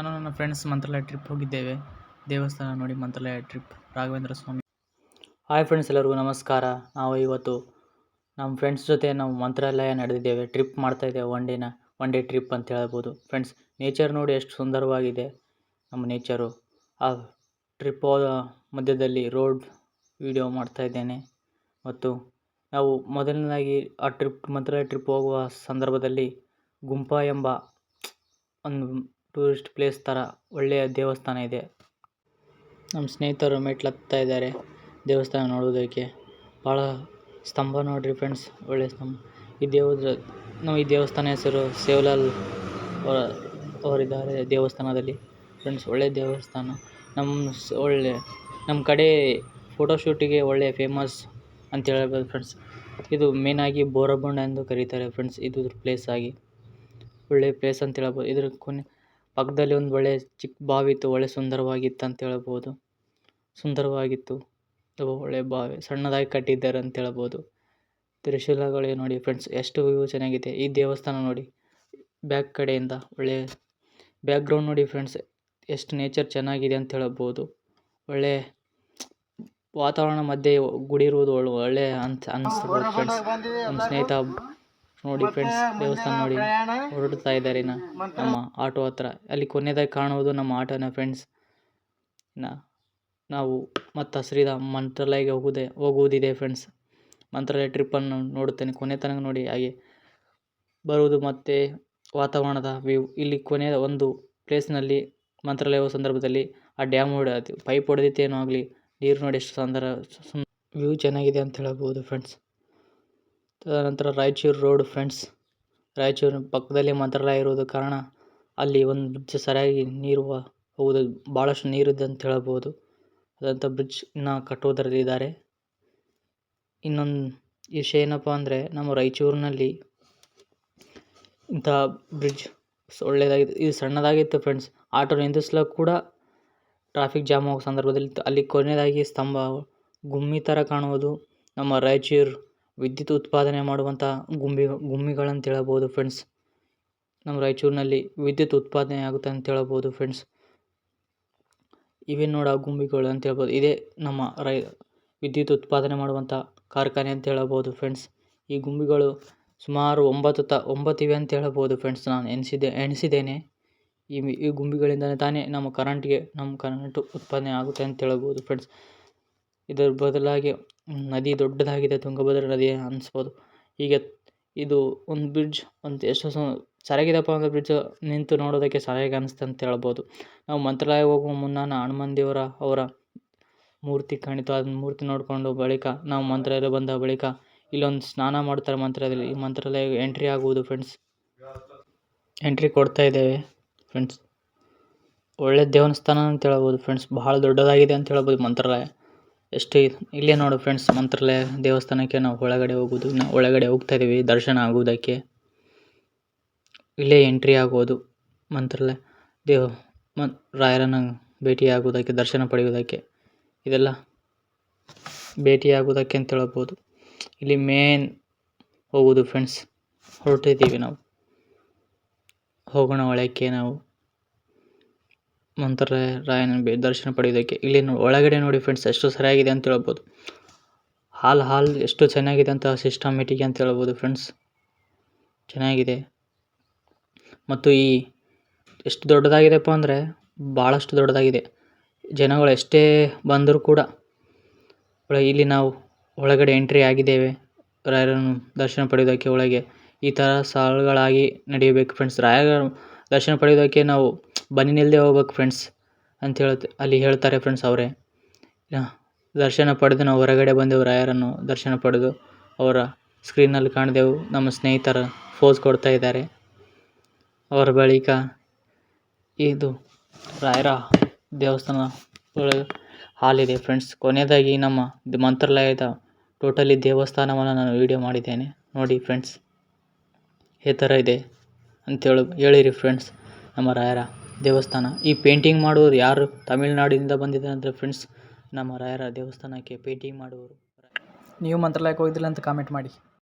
ನಾನು ನನ್ನ ಫ್ರೆಂಡ್ಸ್ ಮಂತ್ರಾಲಯ ಟ್ರಿಪ್ ಹೋಗಿದ್ದೇವೆ. ದೇವಸ್ಥಾನ ನೋಡಿ ಮಂತ್ರಾಲಯ ಟ್ರಿಪ್ ರಾಘವೇಂದ್ರ ಸ್ವಾಮಿ. ಹಾಯ್ ಫ್ರೆಂಡ್ಸ್, ಎಲ್ಲರಿಗೂ ನಮಸ್ಕಾರ. ನಾವು ಇವತ್ತು ನಮ್ಮ ಫ್ರೆಂಡ್ಸ್ ಜೊತೆ ನಾವು ಮಂತ್ರಾಲಯ ನಡೆದಿದ್ದೇವೆ. ಟ್ರಿಪ್ ಮಾಡ್ತಾಯಿದ್ದೇವೆ. ಒನ್ ಡೇ ಟ್ರಿಪ್ ಅಂತ ಹೇಳ್ಬೋದು. ಫ್ರೆಂಡ್ಸ್, ನೇಚರ್ ನೋಡಿ ಎಷ್ಟು ಸುಂದರವಾಗಿದೆ ನಮ್ಮ ನೇಚರು. ಆ ಟ್ರಿಪ್ ಹೋದ ಮಧ್ಯದಲ್ಲಿ ರೋಡ್ ವಿಡಿಯೋ ಮಾಡ್ತಾಯಿದ್ದೇನೆ. ಮತ್ತು ನಾವು ಮೊದಲನೇದಾಗಿ ಆ ಮಂತ್ರಾಲಯ ಟ್ರಿಪ್ ಹೋಗುವ ಸಂದರ್ಭದಲ್ಲಿ ಗುಂಪಾ ಎಂಬ ಒಂದು ಟೂರಿಸ್ಟ್ ಪ್ಲೇಸ್ ಥರ ಒಳ್ಳೆಯ ದೇವಸ್ಥಾನ ಇದೆ. ನಮ್ಮ ಸ್ನೇಹಿತರು ಮೆಟ್ಲತ್ತಾ ಇದ್ದಾರೆ ದೇವಸ್ಥಾನ ನೋಡೋದಕ್ಕೆ. ಭಾಳ ಸ್ತಂಭ ನೋಡ್ರಿ ಫ್ರೆಂಡ್ಸ್, ಒಳ್ಳೆಯ ಸ್ತಂಭ. ಈ ದೇವಸ್ಥಾನ ಹೆಸರು ಸೇವಲಾಲ್ ಅವರಿದ್ದಾರೆ ದೇವಸ್ಥಾನದಲ್ಲಿ. ಫ್ರೆಂಡ್ಸ್, ಒಳ್ಳೆಯ ದೇವಸ್ಥಾನ. ನಮ್ಮ ಕಡೆ ಫೋಟೋಶೂಟಿಗೆ ಒಳ್ಳೆಯ ಫೇಮಸ್ ಅಂತ ಹೇಳ್ಬೋದು ಫ್ರೆಂಡ್ಸ್. ಇದು ಮೇನಾಗಿ ಬೋರಬಂಡ ಎಂದು ಕರೀತಾರೆ ಫ್ರೆಂಡ್ಸ್. ಇದು ಪ್ಲೇಸ್ ಆಗಿ ಒಳ್ಳೆಯ ಪ್ಲೇಸ್ ಅಂತ ಹೇಳ್ಬೋದು. ಇದ್ರ ಪಕ್ಕದಲ್ಲಿ ಒಂದು ಒಳ್ಳೆಯ ಚಿಕ್ಕ ಬಾವಿ ಇತ್ತು. ಒಳ್ಳೆ ಸುಂದರವಾಗಿತ್ತು ಅಂತ ಹೇಳ್ಬೋದು. ಸುಂದರವಾಗಿತ್ತು. ಒಳ್ಳೆಯ ಬಾವಿ ಸಣ್ಣದಾಗಿ ಕಟ್ಟಿದ್ದಾರೆ ಅಂತ ಹೇಳ್ಬೋದು. ತ್ರಿಶೂಲಗಳೇ ನೋಡಿ ಫ್ರೆಂಡ್ಸ್, ಎಷ್ಟು ವ್ಯೂ ಚೆನ್ನಾಗಿದೆ. ಈ ದೇವಸ್ಥಾನ ನೋಡಿ ಬ್ಯಾಕ್ ಕಡೆಯಿಂದ ಒಳ್ಳೆಯ ಬ್ಯಾಕ್ಗ್ರೌಂಡ್ ನೋಡಿ ಫ್ರೆಂಡ್ಸ್, ಎಷ್ಟು ನೇಚರ್ ಚೆನ್ನಾಗಿದೆ ಅಂತ ಹೇಳ್ಬೋದು. ಒಳ್ಳೆಯ ವಾತಾವರಣ ಮಧ್ಯೆ ಗುಡಿ ಇರುವುದು ಒಳ್ಳೆಯ ಅನಿಸ್ಬೋದು ಫ್ರೆಂಡ್ಸ್. ನಮ್ಮ ಸ್ನೇಹಿತ ನೋಡಿ ಫ್ರೆಂಡ್ಸ್, ದೇವಸ್ಥಾನ ನೋಡಿ ಹೊರಡ್ತಾ ಇದ್ದಾರೆ ನಮ್ಮ ಆಟೋ ಹತ್ರ. ಅಲ್ಲಿ ಕೊನೆಯದಾಗಿ ಕಾಣುವುದು ನಮ್ಮ ಆಟೋನ ಫ್ರೆಂಡ್ಸ್. ನಾವು ಮತ್ತು ಶ್ರೀರಾಮ್ ಮಂತ್ರಾಲಯಗೆ ಹೋಗುವುದಿದೆ ಫ್ರೆಂಡ್ಸ್. ಮಂತ್ರಾಲಯ ಟ್ರಿಪ್ಪನ್ನು ನೋಡುತ್ತೇನೆ ಕೊನೆ ತನಕ ನೋಡಿ. ಹಾಗೆ ಬರುವುದು ಮತ್ತು ವಾತಾವರಣದ ವ್ಯೂ. ಇಲ್ಲಿ ಕೊನೆಯ ಒಂದು ಪ್ಲೇಸ್ನಲ್ಲಿ ಮಂತ್ರಾಲಯ ಹೋಗೋ ಸಂದರ್ಭದಲ್ಲಿ ಆ ಡ್ಯಾಮ್ ಪೈಪ್ ಹೊಡೆದಿತ್ತೇನೋ ಆಗಲಿ, ನೀರು ನೋಡಿ ಎಷ್ಟು ವ್ಯೂ ಚೆನ್ನಾಗಿದೆ ಅಂತ ಹೇಳ್ಬೋದು ಫ್ರೆಂಡ್ಸ್. ತದನಂತರ ರಾಯಚೂರು ರೋಡ್ ಫ್ರೆಂಡ್ಸ್. ರಾಯಚೂರಿನ ಪಕ್ಕದಲ್ಲಿ ಮಂತ್ರಾಲಯ ಇರುವುದು ಕಾರಣ ಅಲ್ಲಿ ಒಂದು ಬ್ರಿಡ್ಜ್ ಸರಿಯಾಗಿ ನೀರು ಹೋಗುವುದು, ಭಾಳಷ್ಟು ನೀರಿದೆ ಅಂತ ಹೇಳ್ಬೋದು. ಅದಂಥ ಬ್ರಿಡ್ಜ್ ಇನ್ನೂ ಕಟ್ಟುವುದರಲ್ಲಿದ್ದಾರೆ. ಇನ್ನೊಂದು ವಿಷಯ ಏನಪ್ಪ ಅಂದರೆ, ನಮ್ಮ ರಾಯಚೂರಿನಲ್ಲಿ ಇಂಥ ಬ್ರಿಡ್ಜ್ ಒಳ್ಳೆಯದಾಗಿದೆ. ಇದು ಸಣ್ಣದಾಗಿತ್ತು ಫ್ರೆಂಡ್ಸ್. ಆಟೋ ನಿಂದಿಸ್ಲಿಕ್ಕೆ ಕೂಡ ಟ್ರಾಫಿಕ್ ಜಾಮ್ ಆಗೋ ಸಂದರ್ಭದಲ್ಲಿ ಅಲ್ಲಿ ಕೊನೆಯದಾಗಿ ಸ್ತಂಭ ಗುಮ್ಮಿ ಥರ ಕಾಣುವುದು ನಮ್ಮ ರಾಯಚೂರು ವಿದ್ಯುತ್ ಉತ್ಪಾದನೆ ಮಾಡುವಂಥ ಗುಮ್ಮಿಗಳಂತ ಹೇಳ್ಬೋದು ಫ್ರೆಂಡ್ಸ್. ನಮ್ಮ ರಾಯಚೂರಿನಲ್ಲಿ ವಿದ್ಯುತ್ ಉತ್ಪಾದನೆ ಆಗುತ್ತೆ ಅಂತ ಹೇಳ್ಬೋದು ಫ್ರೆಂಡ್ಸ್. ಇವೇ ನೋಡ ಗುಂಬಿಗಳು ಅಂತ ಹೇಳ್ಬೋದು. ಇದೇ ನಮ್ಮ ವಿದ್ಯುತ್ ಉತ್ಪಾದನೆ ಮಾಡುವಂಥ ಕಾರ್ಖಾನೆ ಅಂತ ಹೇಳಬಹುದು ಫ್ರೆಂಡ್ಸ್. ಈ ಗುಂಬಿಗಳು ಸುಮಾರು 9 ಇವೆ ಅಂತ ಹೇಳ್ಬೋದು ಫ್ರೆಂಡ್ಸ್. ನಾನು ಎಣಿಸಿದ್ದೇನೆ. ಈ ಗುಂಬಿಗಳಿಂದಲೇ ತಾನೇ ನಮ್ಮ ಕರೆಂಟ್ ಉತ್ಪಾದನೆ ಆಗುತ್ತೆ ಅಂತ ಹೇಳ್ಬೋದು ಫ್ರೆಂಡ್ಸ್. ಇದರ ಬದಲಾಗಿ ನದಿ ದೊಡ್ಡದಾಗಿದೆ, ತುಂಗಭದ್ರಾ ನದಿ ಅನಿಸ್ಬೋದು. ಹೀಗೆ ಇದು ಒಂದು ಬ್ರಿಡ್ಜ್ ಎಷ್ಟು ಸರಿಯಾಗಿದೆಪ್ಪ ಅಂದರೆ ಬ್ರಿಡ್ಜ್ ನಿಂತು ನೋಡೋದಕ್ಕೆ ಸರಿಯಾಗಿ ಅನಿಸ್ತು ಅಂತ ಹೇಳ್ಬೋದು. ನಾವು ಮಂತ್ರಾಲಯ ಹೋಗುವ ಮುನ್ನ ಹನುಮಾನ್ ದೇವರ ಅವರ ಮೂರ್ತಿ ಕಾಣಿತು. ಅದನ್ನ ಮೂರ್ತಿ ನೋಡಿಕೊಂಡು ಬಳಿಕ ನಾವು ಮಂತ್ರಾಲಯ ಬಂದ ಬಳಿಕ ಇಲ್ಲೊಂದು ಸ್ನಾನ ಮಾಡ್ತಾರೆ ಮಂತ್ರಾಲಯದಲ್ಲಿ. ಈ ಮಂತ್ರಾಲಯ ಎಂಟ್ರಿ ಆಗುವುದು ಫ್ರೆಂಡ್ಸ್. ಎಂಟ್ರಿ ಕೊಡ್ತಾ ಇದ್ದೇವೆ ಫ್ರೆಂಡ್ಸ್. ಒಳ್ಳೆಯ ದೇವಸ್ಥಾನ ಅಂತ ಹೇಳ್ಬೋದು ಫ್ರೆಂಡ್ಸ್. ಬಹಳ ದೊಡ್ಡದಾಗಿದೆ ಅಂತ ಹೇಳ್ಬೋದು ಮಂತ್ರಾಲಯ. ಎಷ್ಟು ಇಲ್ಲೇ ನೋಡು ಫ್ರೆಂಡ್ಸ್, ಮಂತ್ರಾಲಯ ದೇವಸ್ಥಾನಕ್ಕೆ ನಾವು ಒಳಗಡೆ ಹೋಗೋದು. ಒಳಗಡೆ ಹೋಗ್ತಾ ಇದ್ದೀವಿ ದರ್ಶನ ಆಗುವುದಕ್ಕೆ. ಇಲ್ಲೇ ಎಂಟ್ರಿ ಆಗೋದು ಮಂತ್ರಾಲಯ ರಾಯರನ್ನು ಭೇಟಿಯಾಗುವುದಕ್ಕೆ, ದರ್ಶನ ಪಡೆಯುವುದಕ್ಕೆ. ಇದೆಲ್ಲ ಭೇಟಿಯಾಗುವುದಕ್ಕೆ ಅಂತ ಹೇಳ್ಬೋದು. ಇಲ್ಲಿ ಮೇನ್ ಹೋಗೋದು ಫ್ರೆಂಡ್ಸ್. ಹೊರಟಿದ್ದೀವಿ ನಾವು, ಹೋಗೋಣ ಒಳಕ್ಕೆ. ನಾವು ಮಂತ್ರಾಲಯ ರಾಯನ ದರ್ಶನ ಪಡೆಯೋದಕ್ಕೆ ಇಲ್ಲಿ ಒಳಗಡೆ ನೋಡಿ ಫ್ರೆಂಡ್ಸ್, ಎಷ್ಟು ಸರಿಯಾಗಿದೆ ಅಂತ ಹೇಳ್ಬೋದು. ಹಾಲ್ ಎಷ್ಟು ಚೆನ್ನಾಗಿದೆ ಅಂತ ಸಿಸ್ಟಮೆಟಿಕ್ ಅಂತ ಹೇಳ್ಬೋದು ಫ್ರೆಂಡ್ಸ್. ಚೆನ್ನಾಗಿದೆ. ಮತ್ತು ಎಷ್ಟು ದೊಡ್ಡದಾಗಿದೆಪ್ಪ ಅಂದರೆ ಭಾಳಷ್ಟು ದೊಡ್ಡದಾಗಿದೆ. ಜನಗಳು ಎಷ್ಟೇ ಬಂದರೂ ಕೂಡ ಇಲ್ಲಿ ನಾವು ಒಳಗಡೆ ಎಂಟ್ರಿ ಆಗಿದ್ದೇವೆ ರಾಯರನ್ನು ದರ್ಶನ ಪಡೆಯೋದಕ್ಕೆ. ಒಳಗೆ ಈ ಥರ ಸಾಲುಗಳಾಗಿ ನಡೆಯಬೇಕು ಫ್ರೆಂಡ್ಸ್. ರಾಯರ ದರ್ಶನ ಪಡೆಯೋದಕ್ಕೆ ನಾವು ಬನ್ನಿನಿಲ್ಲದೆ ಹೋಗ್ಬೇಕು ಫ್ರೆಂಡ್ಸ್ ಅಂತ ಅಲ್ಲಿ ಹೇಳ್ತಾರೆ ಫ್ರೆಂಡ್ಸ್ ಅವರೇ. ದರ್ಶನ ಪಡೆದು ನಾವು ಹೊರಗಡೆ ಬಂದೆವು. ರಾಯರನ್ನು ದರ್ಶನ ಪಡೆದು ಅವರ ಸ್ಕ್ರೀನಲ್ಲಿ ಕಾಣಿದೆವು. ನಮ್ಮ ಸ್ನೇಹಿತರ ಪೋಸ್ ಕೊಡ್ತಾ ಇದ್ದಾರೆ. ಅವರ ಬಳಿಕ ಇದು ರಾಯರ ದೇವಸ್ಥಾನ ಒಳಗೆ ಹಾಲಿದೆ ಫ್ರೆಂಡ್ಸ್. ಕೊನೆಯದಾಗಿ ನಮ್ಮ ಮಂತ್ರಾಲಯದ ಟೋಟಲಿ ದೇವಸ್ಥಾನವನ್ನು ನಾನು ವಿಡಿಯೋ ಮಾಡಿದ್ದೇನೆ ನೋಡಿ ಫ್ರೆಂಡ್ಸ್. ಈ ಥರ ಇದೆ ಅಂತ ಹೇಳಿರಿ ಫ್ರೆಂಡ್ಸ್ ನಮ್ಮ ರಾಯರ ದೇವಸ್ಥಾನ. ಈ ಪೇಂಟಿಂಗ್ ಮಾಡುವವರು ಯಾರು ತಮಿಳುನಾಡಿನಿಂದ ಬಂದಿದ್ದಾರೆ ಅಂದರೆ ಫ್ರೆಂಡ್ಸ್, ನಮ್ಮ ರಾಯರ ದೇವಸ್ಥಾನಕ್ಕೆ ಪೇಂಟಿಂಗ್ ಮಾಡುವವರು. ನೀವು ಮಂತ್ರಾಲಯಕ್ಕೆ ಹೋಗಿದ್ದಿಲ್ಲ ಅಂತ ಕಾಮೆಂಟ್ ಮಾಡಿ.